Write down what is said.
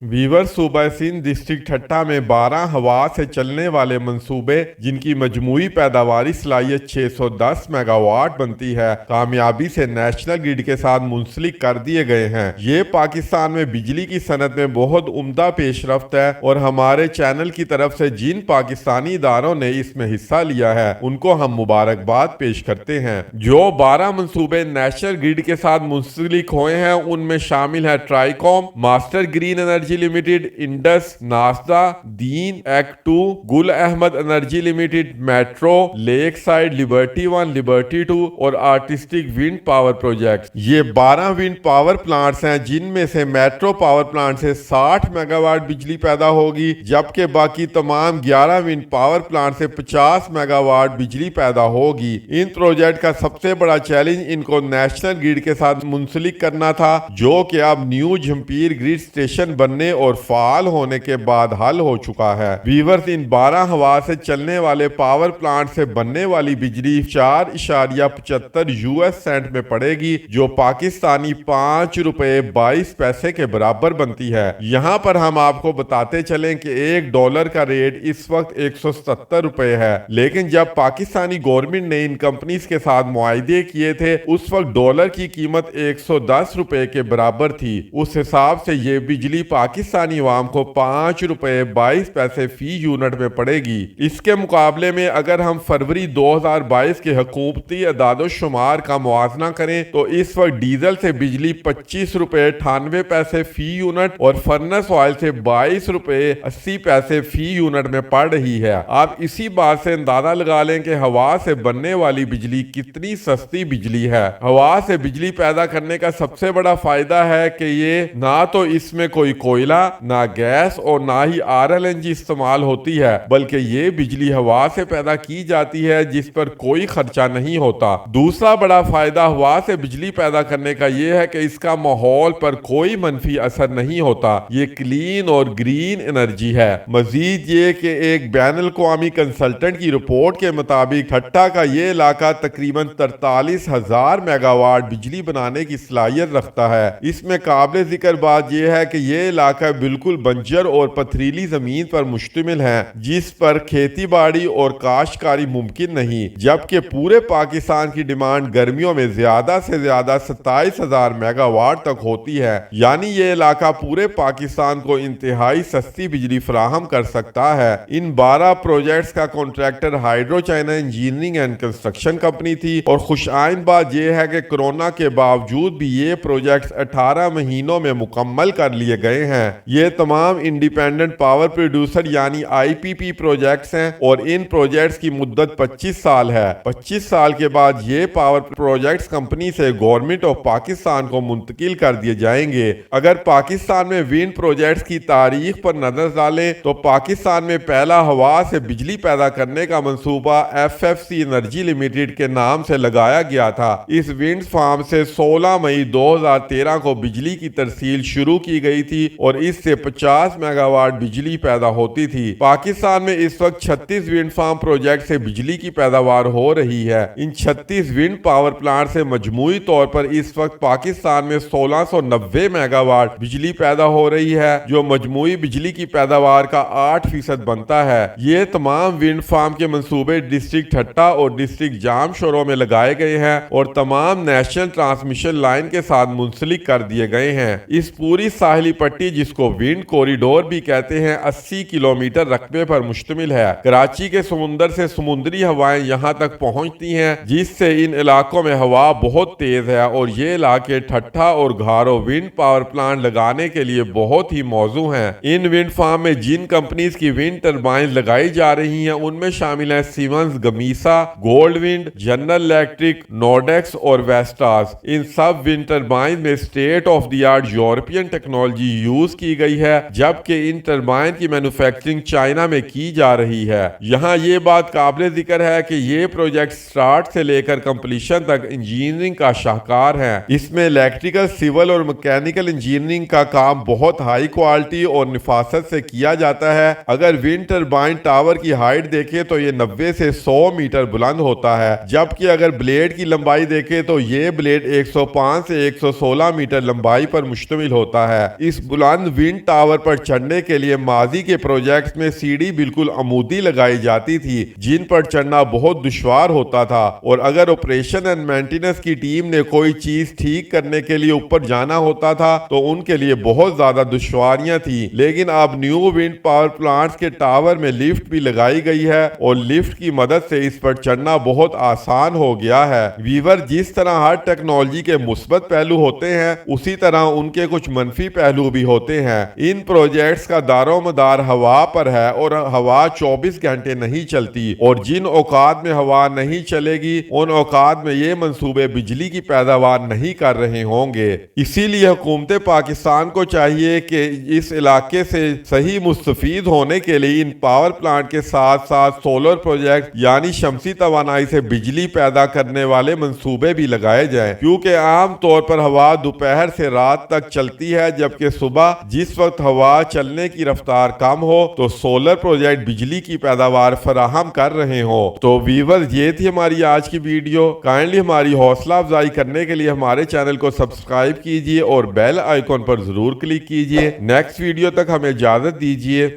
Weaver सूबा Sindh district ठट्टा में 12 हवा से चलने वाले मंसूबे जिनकी मजमूई पैदावारी सलाहियत 610 मेगावाट बनती है, कामयाबी से नेशनल ग्रिड के साथ मुंसलिक कर दिए गए हैं। ये पाकिस्तान में बिजली की सनत में बहुत उम्दा पेशरफ्त है और हमारे चैनल की तरफ से जिन पाकिस्तानी इदारों ने इसमें हिस्सा लिया है उनको हम मुबारकबाद पेश करते हैं। जो 12 मंसूबे नेशनल ग्रिड के साथ मुंसलिक हुए हैं उनमें शामिल है Tricom, master green energy limited, Indus, Nasda, Din, act 2, Gul Ahmed energy limited, metro, lakeside, liberty 1, liberty 2 और आर्टिस्टिक विंड पावर प्रोजेक्ट। ये 12 विंड पावर प्लांट्स हैं जिनमें से मेट्रो पावर प्लांट से 60 मेगावाट बिजली पैदा होगी, जबकि बाकी तमाम 11 विंड पावर प्लांट से 50 मेगावाट बिजली पैदा होगी। इन प्रोजेक्ट का सबसे बड़ा चैलेंज इनको नेशनल ग्रिड के साथ मुंसलिक करना था, जो कि अब न्यू जम्पीर ग्रिड स्टेशन बनने और फाल होने के बाद हल हो चुका है। वीवर्स, इन 12 हवा से चलने वाले पावर प्लांट से बनने वाली बिजली 4.75 यूएस सेंट में पड़ेगी, जो पाकिस्तानी 5 रुपए 22 पैसे के बराबर बनती है। यहाँ पर हम आपको बताते चलें कि $1 का रेट इस वक्त 170 रुपए है, लेकिन जब पाकिस्तानी गवर्नमेंट ने इन कंपनीज के साथ मुआहदे किए थे उस वक्त डॉलर की कीमत 110 रुपए के बराबर थी। उस हिसाब से ये बिजली पाकिस्तानी अवाम को 5 रुपए 22 पैसे फी यूनिट में पड़ेगी। इसके मुकाबले में अगर हम फरवरी 2022 के हुकूमती अदाद-ओ-शुमार का मुआवजा करें तो इस वक्त डीजल से बिजली 25 रुपए 98 पैसे फी यूनिट और फर्नेस ऑयल से 22 रुपए 80 पैसे फी यूनिट में पड़ रही है। आप इसी बात से अंदाजा लगा लें कि हवा से बनने वाली बिजली कितनी सस्ती बिजली है। हवा से बिजली पैदा करने का सबसे बड़ा फायदा है कि ये ना तो इसमें कोई कोयला, ना गैस और ना ही आरएलएनजी इस्तेमाल होती है, बल्कि ये बिजली हवा से पैदा की जाती है जिस पर कोई खर्चा नहीं होता। दूसरा बड़ा फायदा हवा से बिजली पैदा करने का ये है कि इसका माहौल पर कोई मनफी असर नहीं होता। ये क्लीन और ग्रीन एनर्जी है। मजीद ये कि एक बैनुल-अक़वामी कंसल्टेंट की रिपोर्ट के मुताबिक ठट्टा का ये इलाका तकरीबन 43,000 मेगावाट बिजली बनाने की सलाहियत रखता है। इसमें काबिल जिक्र बात यह है कि ये इलाका बिल्कुल बंजर और पथरीली जमीन पर मुश्तमिल है, जिस पर खेती बाड़ी और काश्तकारी मुमकिन नहीं, जबकि पूरे पाकिस्तान की डिमांड गर्मियों में ज्यादा से ज्यादा 27,000 मेगावाट तक होती है। यानी ये इलाका पूरे पाकिस्तान को इंतहाई सस्ती बिजली फराहम कर सकता है। इन 12 प्रोजेक्ट्स का contractor hydro China engineering and construction company थी और खुशआइन बात यह है कि कोरोना के बावजूद भी ये प्रोजेक्ट्स 18 महीनों में मुकम्मल कर लिए गए हैं। ये तमाम इंडिपेंडेंट पावर प्रोड्यूसर यानी आईपीपी प्रोजेक्ट्स हैं और इन प्रोजेक्ट्स की मुद्दत 25 साल है। 25 साल के बाद ये पावर प्रोजेक्ट्स कंपनी से गवर्नमेंट ऑफ पाकिस्तान को मुंतकिल कर दिए जाएंगे। अगर पाकिस्तान में विंड प्रोजेक्ट्स की तारीख पर नजर डालें तो पाकिस्तान में पहला हवा से बिजली पैदा करने का मंसूबा एफएफसी एनर्जी लिमिटेड के नाम से लगाया गया था। इस विंड फार्म से 16 मई 2013 को बिजली की तरसील शुरू की गई थी और इससे 50 मेगावाट बिजली पैदा होती थी। पाकिस्तान में इस वक्त 36 विंड फार्म प्रोजेक्ट से बिजली की पैदावार हो रही है। इन 36 विंड पावर प्लांट से मजमूई तौर पर इस वक्त पाकिस्तान में 1690 मेगावाट बिजली पैदा हो रही है, जो मजमूई बिजली की पैदावार का 8% बनता है। ये तमाम विंड फार्म के मंसूबे डिस्ट्रिक्ट ठट्टा और डिस्ट्रिक्ट जामशोरो में लगाए गए हैं और तमाम नेशनल ट्रांसमिशन लाइन के साथ मुंसलिक कर दिए गए हैं। इस पूरी साहिली पट्टी, जिसको विंड कॉरिडोर भी कहते हैं, 80 किलोमीटर रकबे पर मुश्तमिल है। कराची के समुंदर से समुद्री हवाएं यहाँ तक पहुँचती हैं, जिससे इन इलाकों में हवा बहुत तेज है और ये इलाके ठट्टा और घारो विंड पावर प्लांट लगाने के लिए बहुत ही मौजू हैं। इन विंड फार्म में जिन कंपनीज की विंड टर्बाइन लगाई जा रही हैं उनमें शामिल है Siemens, Gamesa, Goldwind, general electric, Nordex और वेस्टास। इन सब विंड टर्बाइन में state of the art European technology use की गई है, जबकि इन टर्बाइन की मैन्युफैक्चरिंग चाइना में की जा रही है। यहाँ ये बात काबिल जिक्र है कि ये प्रोजेक्ट स्टार्ट से लेकर कंप्लीशन तक इंजीनियरिंग का शाहकार है। इसमें इलेक्ट्रिकल, सिविल और मैकेनिकल इंजीनियरिंग का काम बहुत हाई क्वालिटी और निफासत से किया जाता है। अगर विंड टर्बाइन टावर की हाइट देखें तो ये 90 से 100 मीटर बुलंद होता है, जबकि अगर ब्लेड की लंबाई देखें तो ये ब्लेड 105 से 116 मीटर लंबाई पर मुश्तमिल होता है। इस बुलंद चंद विंड टावर पर चढ़ने के लिए माजी के प्रोजेक्ट्स में सीढ़ी बिल्कुल अमूदी लगाई जाती थी, जिन पर चढ़ना बहुत दुश्वार होता था, और अगर ऑपरेशन एंड मेंटेनेंस की टीम ने कोई चीज ठीक करने के लिए ऊपर जाना होता था तो उनके लिए बहुत ज्यादा दुश्वारियां थी। लेकिन अब न्यू विंड पावर प्लांट्स के टावर में लिफ्ट भी लगाई गई है और लिफ्ट की मदद से इस पर चढ़ना बहुत आसान हो गया है। वीवर, जिस तरह हर टेक्नोलॉजी के मुस्बत पहलू होते हैं उसी तरह उनके कुछ मनफी पहलू भी होते हैं। इन प्रोजेक्ट्स का दारोमदार हवा पर है और हवा 24 घंटे नहीं चलती, और जिन औकात में हवा नहीं चलेगी उन औकात में ये मंसूबे बिजली की पैदावार नहीं कर रहे होंगे। इसीलिए हुकूमत पाकिस्तान को चाहिए कि इस इलाके से सही मुस्तफीद होने के लिए इन पावर प्लांट के साथ साथ सोलर प्रोजेक्ट यानी शमसी तवानाई से बिजली पैदा करने वाले मंसूबे भी लगाए जाएं, क्योंकि आम तौर पर हवा दोपहर से रात तक चलती है, जबकि सुबह जिस वक्त हवा चलने की रफ्तार कम हो तो सोलर प्रोजेक्ट बिजली की पैदावार फराहम कर रहे हो। तो व्यूअर्स, ये थी हमारी आज की वीडियो। काइंडली हमारी हौसला अफजाई करने के लिए हमारे चैनल को सब्सक्राइब कीजिए और बेल आइकॉन पर जरूर क्लिक कीजिए। नेक्स्ट वीडियो तक हमें इजाजत दीजिए।